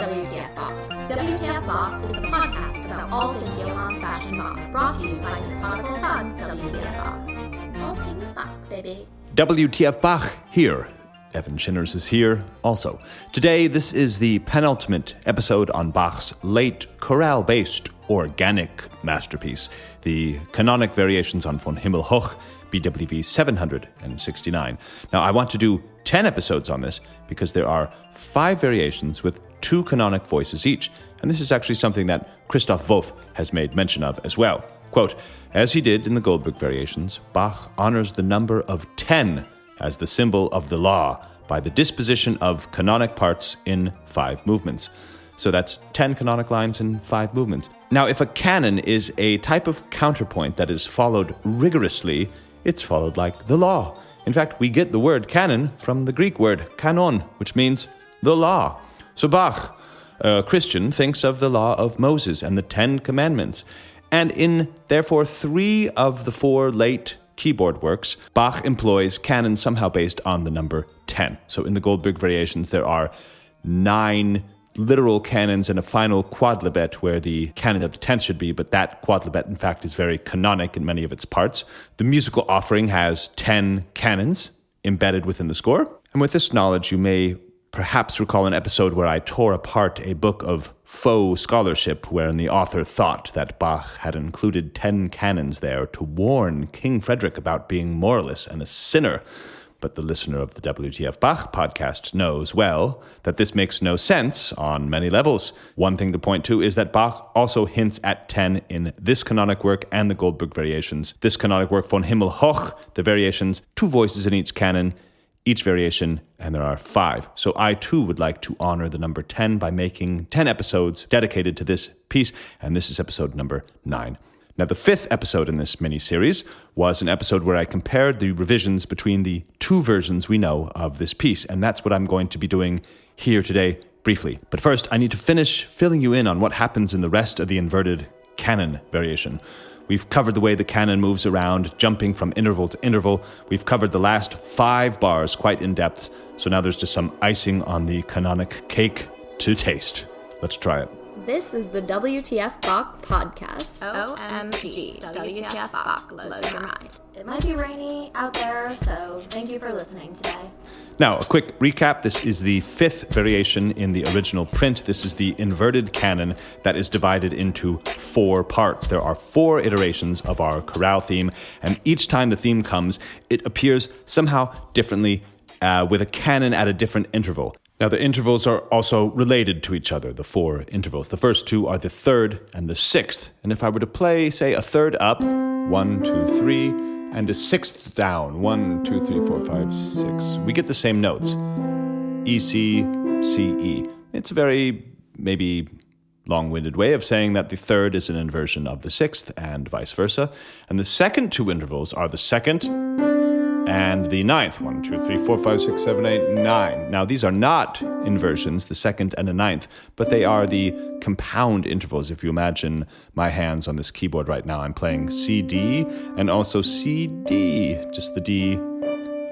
WTF Bach. WTF Bach is a podcast about all things Johann Sebastian Bach, brought to you by his prodigal son, WTF Bach. All things Bach, baby. WTF Bach here. Evan Shinners is here also. Today, this is the penultimate episode on Bach's late chorale-based organic masterpiece, the canonic variations on Von Himmel hoch, BWV 769. Now, I want to do 10 episodes on this because there are 5 variations with 2 canonic voices each, and this is actually something that Christoph Wolff has made mention of as well. Quote, as he did in the Goldberg variations, Bach honors the number of 10 as the symbol of the law by the disposition of canonic parts in 5 movements. So that's 10 canonic lines in 5 movements. Now, if a canon is a type of counterpoint that is followed rigorously, it's followed like the law. In fact, we get the word canon from the Greek word canon, which means the law. So Bach, a Christian, thinks of the law of Moses and the 10 commandments. And in, therefore, 3 of the 4 late keyboard works, Bach employs canons somehow based on the number 10. So in the Goldberg variations, there are 9 literal canons and a final quadlibet where the canon of the 10th should be, but that quadlibet, in fact, is very canonic in many of its parts. The musical offering has 10 canons embedded within the score. And with this knowledge, you may perhaps recall an episode where I tore apart a book of faux scholarship wherein the author thought that Bach had included 10 canons there to warn King Frederick about being moralist and a sinner. But the listener of the WTF Bach podcast knows well that this makes no sense on many levels. One thing to point to is that Bach also hints at 10 in this canonic work and the Goldberg variations. This canonic work, Von Himmel hoch, the variations, 2 voices in each canon, each variation, and there are 5. So I too would like to honor the number 10 by making 10 episodes dedicated to this piece, and this is episode number 9. Now, the 5th episode in this mini-series was an episode where I compared the revisions between the 2 versions we know of this piece, and that's what I'm going to be doing here today briefly. But first, I need to finish filling you in on what happens in the rest of the inverted canon variation. We've covered the way the canon moves around, jumping from interval to interval. We've covered the last 5 bars quite in depth, so now there's just some icing on the canonic cake to taste. Let's try it. This is the WTF Bach podcast. OMG, WTF Bach blows your mind. It might be rainy out there, so thank you for listening today. Now, a quick recap. This is the 5th variation in the original print. This is the inverted canon that is divided into 4 parts. There are 4 iterations of our chorale theme, and each time the theme comes, it appears somehow differently with a canon at a different interval. Now, the intervals are also related to each other, the 4 intervals. The first 2 are the 3rd and the 6th. And if I were to play, say, a 3rd up, 1, 2, 3, and a 6th down, 1, 2, 3, 4, 5, 6, we get the same notes. E, C, C, E. It's a very, maybe long-winded way of saying that the 3rd is an inversion of the 6th and vice versa. And the second 2 intervals are the 2nd and the 9th. 1, 2, 3, 4, 5, 6, 7, 8, 9. Now, these are not inversions, the 2nd and the 9th, but they are the compound intervals. If you imagine my hands on this keyboard right now, I'm playing C, D, and also C, D, just the D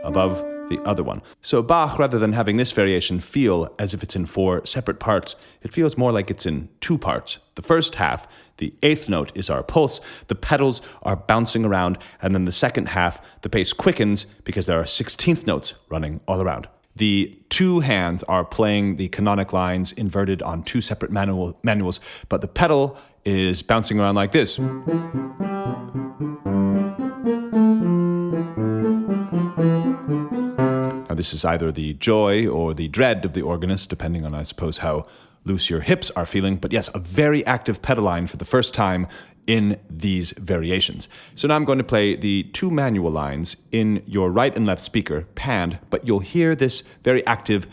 above the other one. So Bach, rather than having this variation feel as if it's in 4 separate parts, it feels more like it's in 2 parts. The first half, the 8th note, is our pulse. The pedals are bouncing around, and then the second half, the pace quickens because there are 16th notes running all around. The 2 hands are playing the canonic lines inverted on 2 separate manuals, but the pedal is bouncing around like this. This is either the joy or the dread of the organist, depending on, I suppose, how loose your hips are feeling. But yes, a very active pedal line for the first time in these variations. So now I'm going to play the 2 manual lines in your right and left speaker, panned, but you'll hear this very active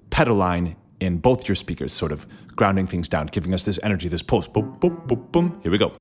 pedal line in both your speakers, sort of grounding things down, giving us this energy, this pulse. Boom, boom, boom, boom. Here we go.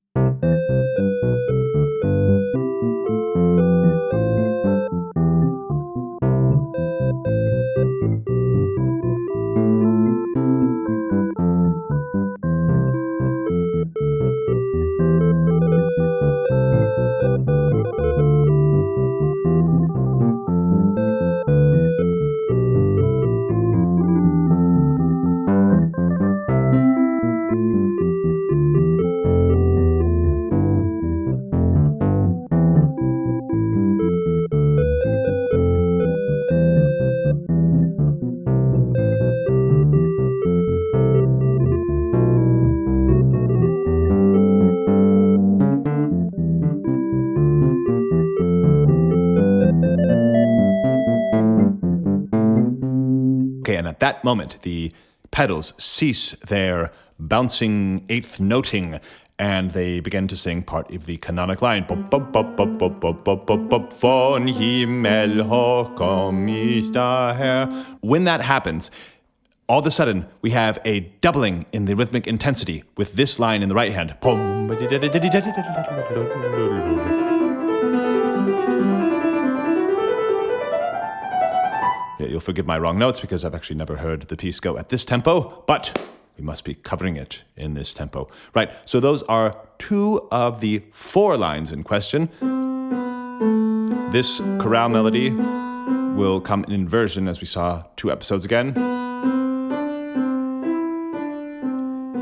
Okay, and at that moment, the pedals cease their bouncing eighth noting, and they begin to sing part of the canonic line. Von Himmel hoch komm ich daher. When that happens, all of a sudden, we have a doubling in the rhythmic intensity with this line in the right hand. Yeah, you'll forgive my wrong notes because I've actually never heard the piece go at this tempo, but we must be covering it in this tempo. Right, so those are 2 of the 4 lines in question. This chorale melody will come in inversion, as we saw 2 episodes again.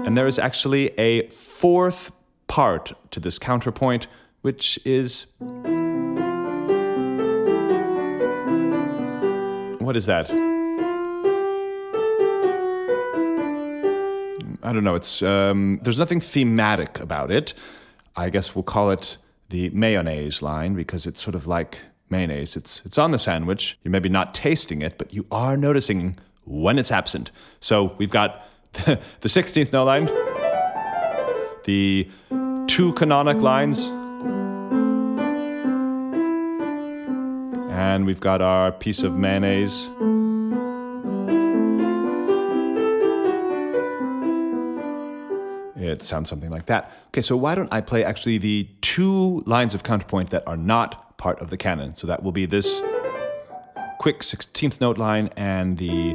And there is actually a 4th part to this counterpoint, which is... What is that? I don't know. It's there's nothing thematic about it. I guess we'll call it the mayonnaise line because it's sort of like mayonnaise. It's on the sandwich. You're maybe not tasting it, but you are noticing when it's absent. So we've got the 16th note line, the 2 canonic lines, and we've got our piece of mayonnaise. It sounds something like that. Okay, so why don't I play actually the 2 lines of counterpoint that are not part of the canon? So that will be this quick 16th note line and the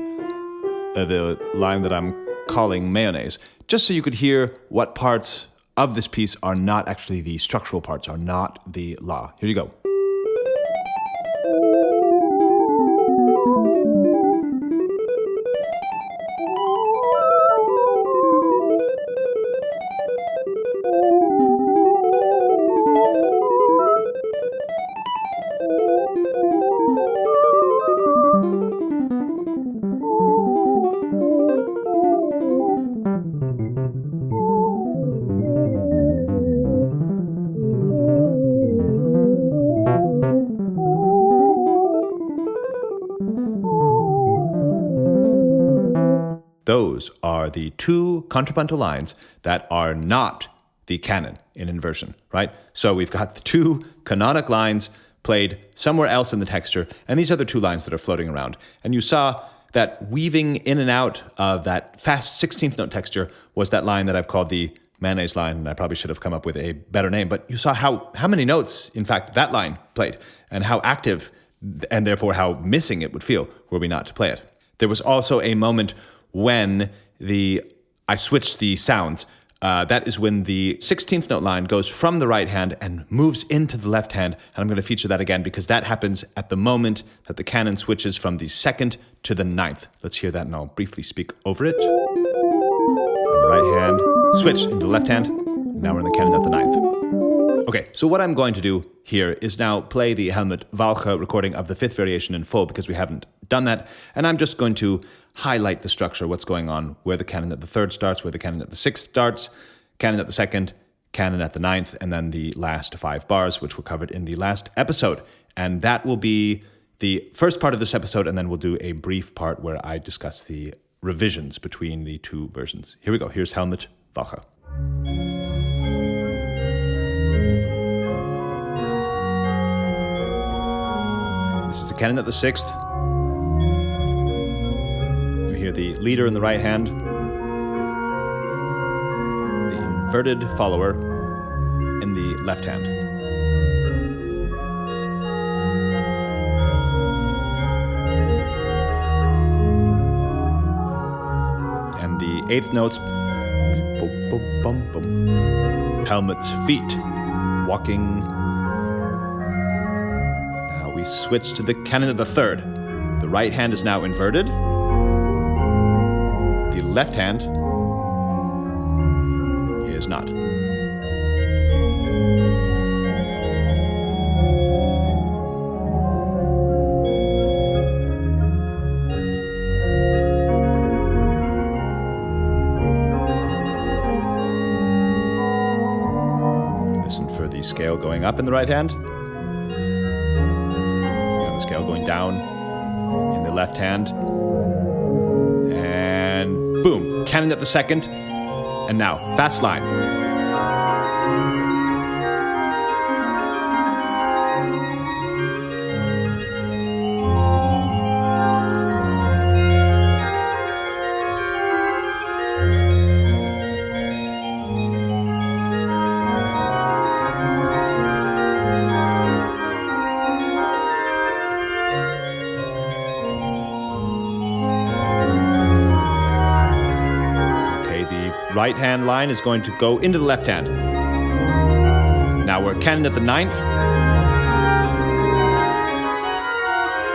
line that I'm calling mayonnaise, just so you could hear what parts of this piece are not actually the structural parts, are not the la. Here you go. Those are the 2 contrapuntal lines that are not the canon in inversion, right? So we've got the 2 canonic lines played somewhere else in the texture, and these are the 2 lines that are floating around. And you saw that weaving in and out of that fast 16th note texture was that line that I've called the mayonnaise line, and I probably should have come up with a better name, but you saw how many notes, in fact, that line played, and how active, and therefore how missing it would feel were we not to play it. There was also a moment when I switched the sounds. That is when the 16th note line goes from the right hand and moves into the left hand. And I'm going to feature that again because that happens at the moment that the canon switches from the 2nd to the 9th. Let's hear that and I'll briefly speak over it. And the right hand, switch into the left hand. Now we're in the canon at the 9th. Okay, so what I'm going to do here is now play the Helmut Walche recording of the 5th variation in full because we haven't done that. And I'm just going to highlight the structure, what's going on, where the canon at the 3rd starts, where the canon at the 6th starts, canon at the 2nd, canon at the 9th, and then the last 5 bars, which were covered in the last episode. And that will be the first part of this episode, and then we'll do a brief part where I discuss the revisions between the 2 versions. Here we go. Here's Helmut Walche. This is the canon at the 6th. The leader in the right hand, the inverted follower in the left hand. And the 8th notes, Helmut's feet walking. Now we switch to the canon of the 3rd. The right hand is now inverted. The left hand is not. Listen for the scale going up in the right hand. And the scale going down in the left hand. boom, canon at the second, and now, fast line. Right hand line is going to go into the left hand. Now we're canon at the ninth.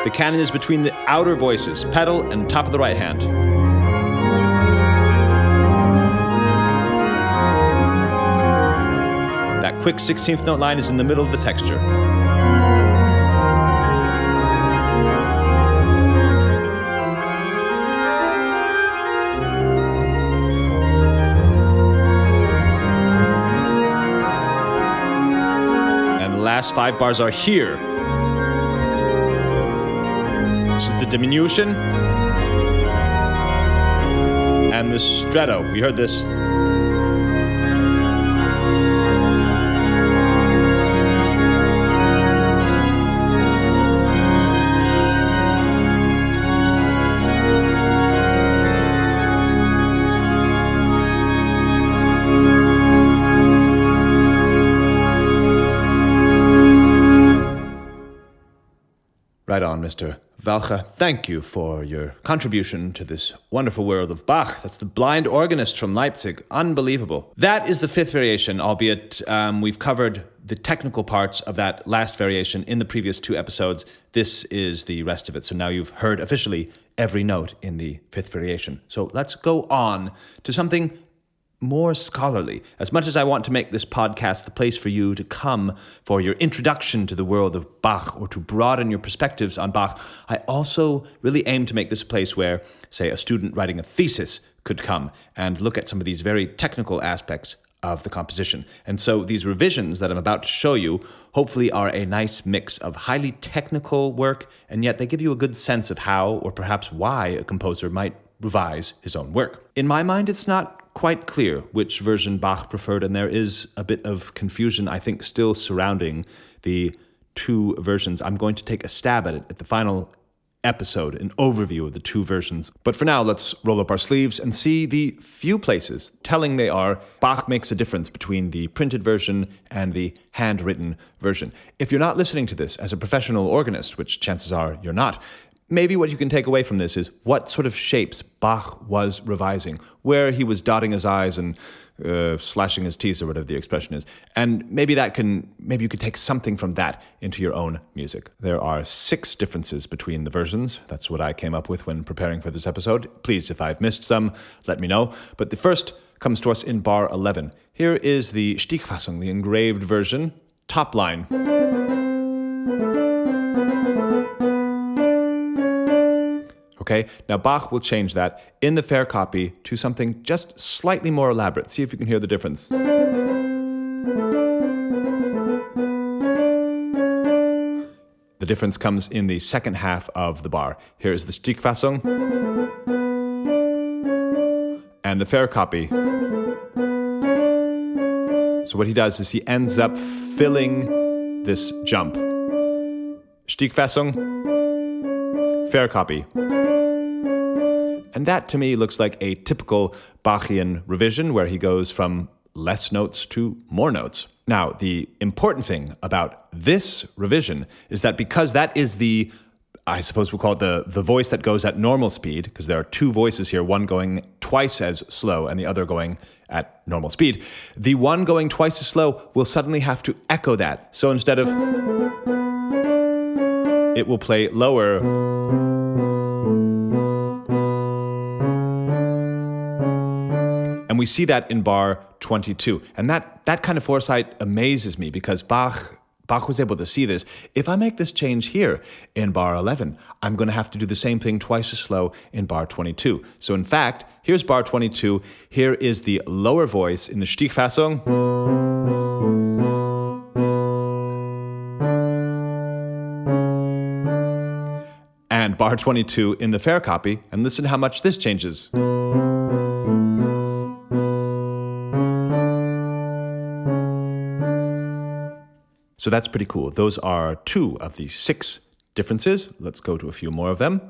The canon is between the outer voices, pedal and top of the right hand. That quick 16th note line is in the middle of the texture. Last 5 bars are here. This is the diminution and the stretto. We heard this. Right on, Mr. Valcha. Thank you for your contribution to this wonderful world of Bach. That's the blind organist from Leipzig. Unbelievable. That is the fifth variation, albeit we've covered the technical parts of that last variation in the previous 2 episodes. This is the rest of it. So now you've heard officially every note in the fifth variation. So let's go on to something more scholarly. As much as I want to make this podcast the place for you to come for your introduction to the world of Bach or to broaden your perspectives on Bach, I also really aim to make this a place where, say, a student writing a thesis could come and look at some of these very technical aspects of the composition. And so these revisions that I'm about to show you hopefully are a nice mix of highly technical work, and yet they give you a good sense of how, or perhaps why, a composer might revise his own work. In my mind, it's not quite clear which version Bach preferred, and there is a bit of confusion, I think, still surrounding the 2 versions. I'm going to take a stab at it at the final episode, an overview of the 2 versions. But for now, let's roll up our sleeves and see the few places telling they are Bach makes a difference between the printed version and the handwritten version. If you're not listening to this as a professional organist, which chances are you're not, maybe what you can take away from this is what sort of shapes Bach was revising, where he was dotting his I's and slashing his T's, or whatever the expression is. And maybe you could take something from that into your own music. There are 6 differences between the versions. That's what I came up with when preparing for this episode. Please, if I've missed some, let me know. But the first comes to us in bar 11. Here is the Stichfassung, the engraved version, top line. Okay, now Bach will change that in the fair copy to something just slightly more elaborate. See if you can hear the difference. The difference comes in the second half of the bar. Here is the Stichfassung and the fair copy. So what he does is he ends up filling this jump. Stichfassung, fair copy. And that, to me, looks like a typical Bachian revision where he goes from less notes to more notes. Now, the important thing about this revision is that because that is the, I suppose we'll call it the voice that goes at normal speed, because there are 2 voices here, one going twice as slow and the other going at normal speed. The one going twice as slow will suddenly have to echo that. So instead of, it will play lower. And we see that in bar 22. And that kind of foresight amazes me because Bach was able to see this. If I make this change here in bar 11, I'm going to have to do the same thing twice as slow in bar 22. So in fact, here's bar 22. Here is the lower voice in the Stichfassung. And bar 22 in the fair copy. And listen how much this changes. So that's pretty cool. Those are 2 of the 6 differences. Let's go to a few more of them.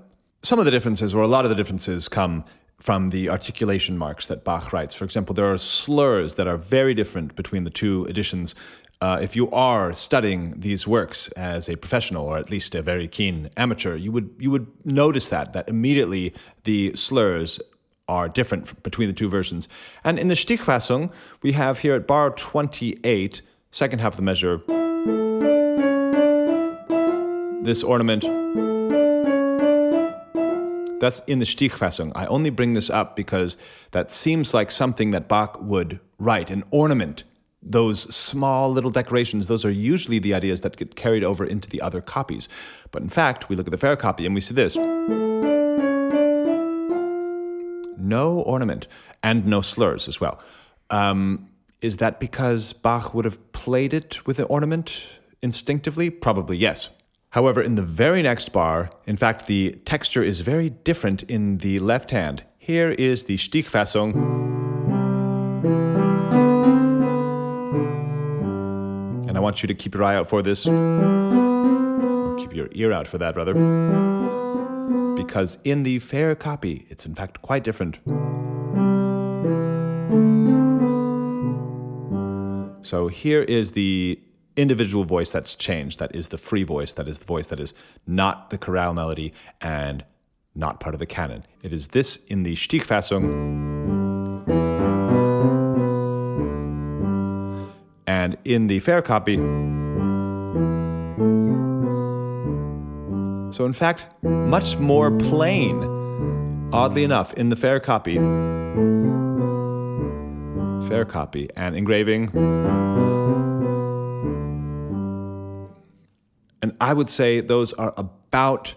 Some of the differences, or a lot of the differences, come from the articulation marks that Bach writes. For example, there are slurs that are very different between the 2 editions. If you are studying these works as a professional, or at least a very keen amateur, you would notice that immediately the slurs are different between the 2 versions. And in the Stichfassung, we have here at bar 28, second half of the measure, this ornament. That's in the Stichfassung. I only bring this up because that seems like something that Bach would write, an ornament. Those small little decorations, those are usually the ideas that get carried over into the other copies. But in fact, we look at the fair copy and we see this. No ornament, and no slurs as well. Is that because Bach would have played it with an ornament instinctively? Probably yes. However, in the very next bar, in fact, the texture is very different in the left hand. Here is the Stichfassung. And I want you to keep your eye out for this, or keep your ear out for that, rather, because in the fair copy, it's in fact quite different. So here is the individual voice that's changed. That is the free voice. That is the voice that is not the chorale melody and not part of the canon. It is this in the Stichfassung. And in the fair copy. So in fact, much more plain, oddly enough, in the fair copy. Fair copy and engraving. And I would say those are about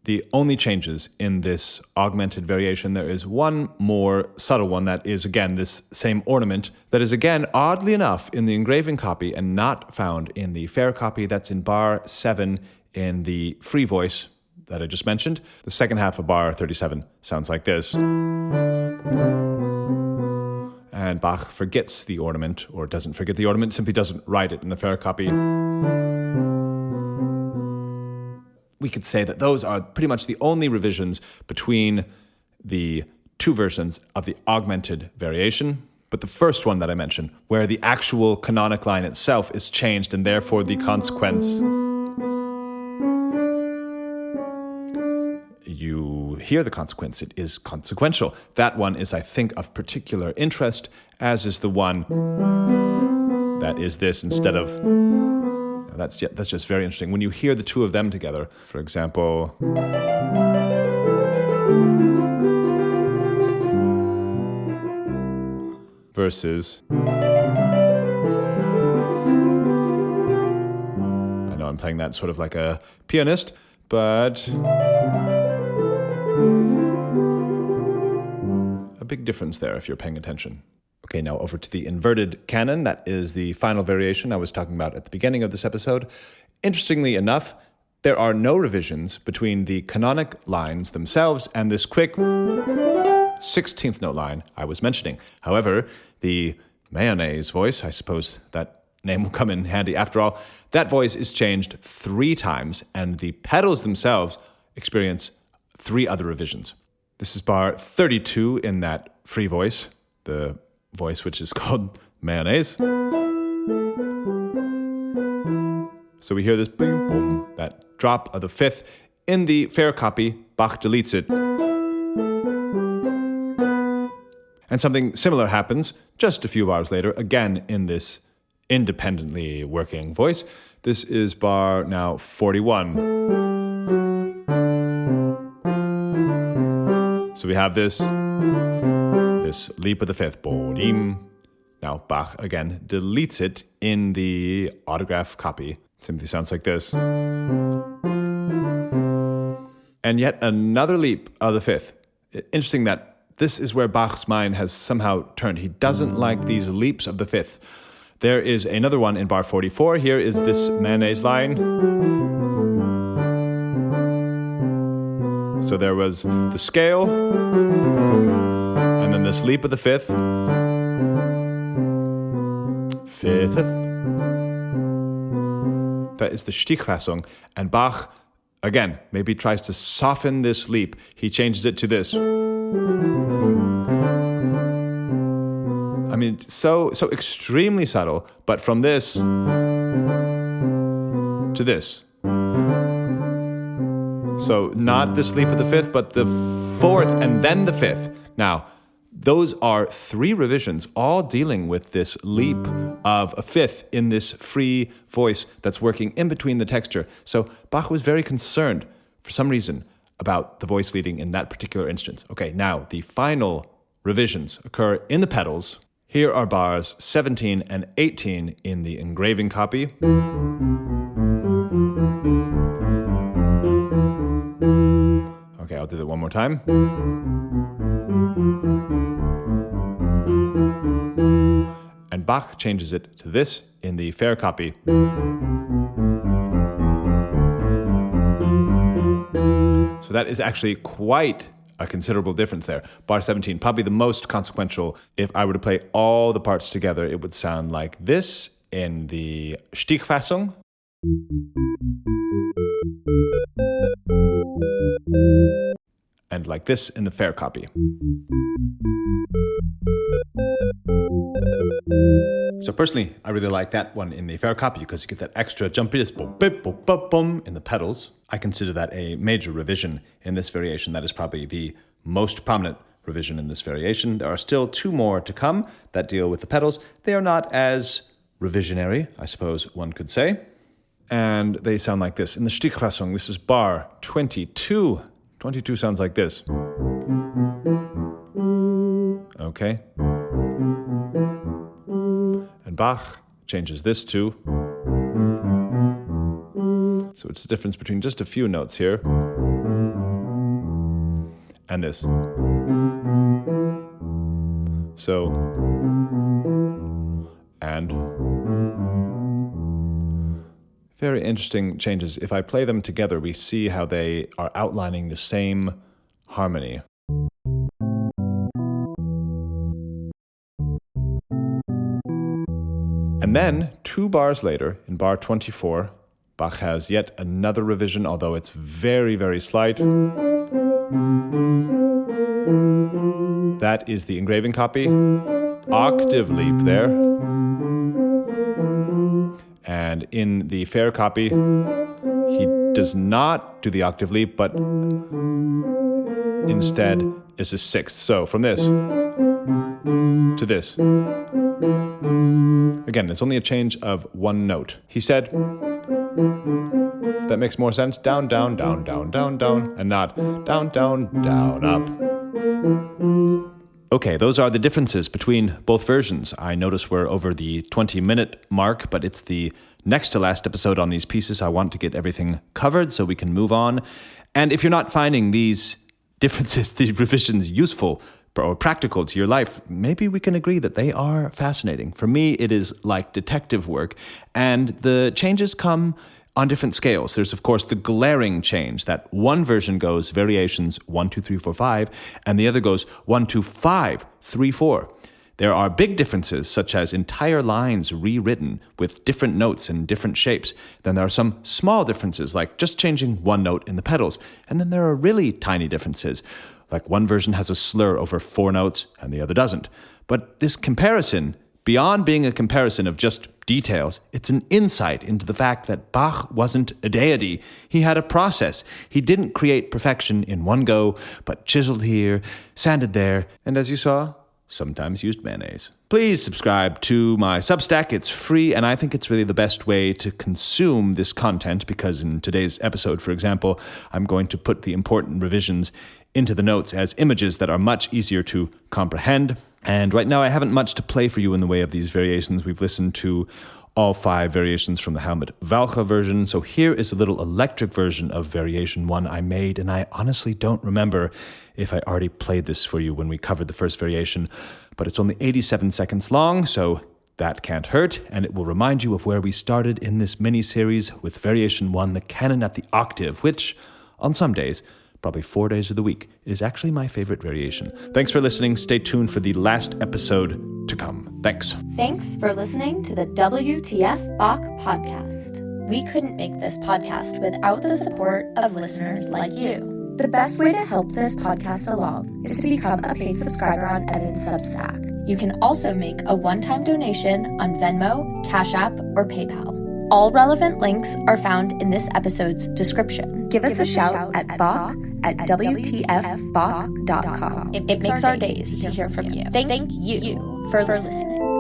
the only changes in this augmented variation. There is one more subtle one that is, again, this same ornament that is, again, oddly enough, in the engraving copy and not found in the fair copy. That's in bar 7 in the free voice that I just mentioned. The second half of bar 37 sounds like this. And Bach forgets the ornament, or doesn't forget the ornament, simply doesn't write it in the fair copy. We could say that those are pretty much the only revisions between the 2 versions of the augmented variation. But the first one that I mentioned, where the actual canonic line itself is changed and therefore the consequence, you hear the consequence, it is consequential. That one is, I think, of particular interest, as is the one that is this instead of... That's just very interesting. When you hear the 2 of them together, for example... versus... I know I'm playing that sort of like a pianist, but... a big difference there if you're paying attention. Okay, now over to the inverted canon. That is the final variation I was talking about at the beginning of this episode. Interestingly enough, there are no revisions between the canonic lines themselves and this quick 16th note line I was mentioning. However, the mayonnaise voice, I suppose that name will come in handy after all, that voice is changed 3 times, and the pedals themselves experience 3 other revisions. This is bar 32 in that free voice, the voice which is called mayonnaise. So we hear this boom, boom, that drop of the 5th. In the fair copy, Bach deletes it. And something similar happens just a few bars later, again in this independently working voice. This is bar now 41. So we have this leap of the 5th. Bodim. Now Bach again deletes it in the autograph copy. It simply sounds like this. And yet another leap of the 5th. Interesting that this is where Bach's mind has somehow turned. He doesn't like these leaps of the 5th. There is another one in bar 44. Here is this mayonnaise line. So there was the scale, and then this leap of the 5th. 5th. is the Stichfassung, and Bach, again, maybe tries to soften this leap. He changes it to this. I mean, so extremely subtle, but from this to this. So not this leap of the fifth, but the fourth and then the fifth. Now, those are 3 revisions, all dealing with this leap of a fifth in this free voice that's working in between the texture. So Bach was very concerned, for some reason, about the voice leading in that particular instance. Okay, now the final revisions occur in the pedals. Here are bars 17 and 18 in the engraving copy. Okay, I'll do that one more time. And Bach changes it to this in the fair copy. So that is actually quite a considerable difference there. Bar 17, probably the most consequential. If I were to play all the parts together, it would sound like this in the Stichfassung. And like this in the fair copy. So personally, I really like that one in the fair copy because you get that extra jumpiness boom, bip, boom, boom, boom in the pedals. I consider that a major revision in this variation. That is probably the most prominent revision in this variation. There are still 2 more to come that deal with the pedals. They are not as revisionary, I suppose one could say. And they sound like this. In the Stichfassung, this is bar 22. 22 sounds like this. Okay. And Bach changes this too. So it's the difference between just a few notes here and this. So, and very interesting changes. If I play them together, we see how they are outlining the same harmony. And then, 2 bars later, in bar 24, Bach has yet another revision, although it's very, very slight. That is the engraving copy. Octave leap there. And in the fair copy, he does not do the octave leap, but instead is a 6th. So from this to this. Again, it's only a change of 1 note. He said, that makes more sense. Down, down, down, down, down, down, and not down, down, down, up. Okay, those are the differences between both versions. I notice we're over the 20-minute mark, but it's the next to last episode on these pieces. I want to get everything covered so we can move on. And if you're not finding these differences, these revisions useful or practical to your life, maybe we can agree that they are fascinating. For me, it is like detective work, and the changes come on different scales. There's, of course, the glaring change that one version goes variations 1, 2, 3, 4, 5, and the other goes 1, 2, 5, 3, 4. There are big differences, such as entire lines rewritten with different notes and different shapes. Then there are some small differences, like just changing 1 note in the pedals. And then there are really tiny differences, like one version has a slur over 4 notes and the other doesn't. But this comparison, beyond being a comparison of just details, it's an insight into the fact that Bach wasn't a deity. He had a process. He didn't create perfection in one go, but chiseled here, sanded there, and as you saw, sometimes used mayonnaise. Please subscribe to my Substack. It's free, and I think it's really the best way to consume this content because in today's episode, for example, I'm going to put the important revisions into the notes as images that are much easier to comprehend. And right now I haven't much to play for you in the way of these variations. We've listened to all 5 variations from the Helmut Walcha version. So here is a little electric version of variation 1 I made, and I honestly don't remember if I already played this for you when we covered the first variation, but it's only 87 seconds long, so that can't hurt, and it will remind you of where we started in this mini-series with variation 1, the canon at the octave, which, on some days, probably 4 days of the week, is actually my favorite variation. Thanks for listening. Stay tuned for the last episode to come. Thanks. Thanks for listening to the WTF Bach podcast. We couldn't make this podcast without the support of listeners like you. The best way to help this podcast along is to become a paid subscriber on Evan's Substack. You can also make a one-time donation on Venmo, Cash App, or PayPal. All relevant links are found in this episode's description. Give us a shout at Bach at WTFBach.com. It makes our days to hear from you. Thank you for listening.